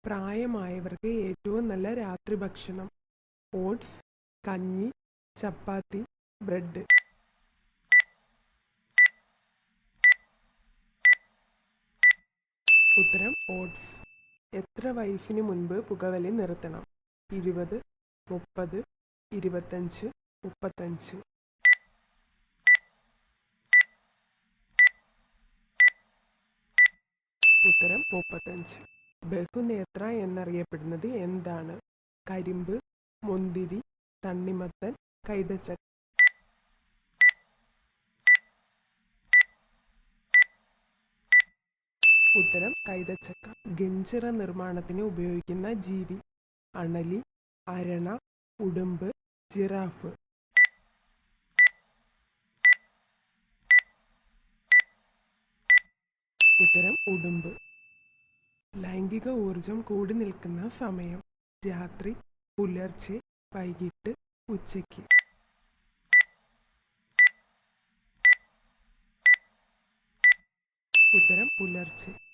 പ്രായമായവർക്ക് ഏറ്റവും നല്ല രാത്രി ഭക്ഷണം? ഓട്സ്, കഞ്ഞി, ചപ്പാത്തി, ബ്രെഡ്. ഉത്തരം ഓട്സ്. എത്ര വയസ്സിന് മുൻപ് പുകവലി നിർത്തണം? 20, 30, 25, 35. ഉത്തരം 35. ബഹുനേത്ര എന്നറിയപ്പെടുന്നത് എന്താണ്? കരിമ്പ്, മുന്തിരി, തണ്ണിമത്തൻ, കൈതച്ചക്ക. ഉത്തരം കൈതച്ചക്ക. ഗഞ്ചിറ നിർമ്മാണത്തിന് ഉപയോഗിക്കുന്ന ജീവി? അണലി, അരണ, ഉടുമ്പ്, ജിറാഫ്. ഉത്തരം ഉടുമ്പ്. ലൈംഗിക ഊർജം കൂടി നിൽക്കുന്ന സമയം? രാത്രി, പുലർച്ചെ, വൈകിട്ട്, ഉച്ചയ്ക്ക്. ഉത്തരം പുലർച്ചെ.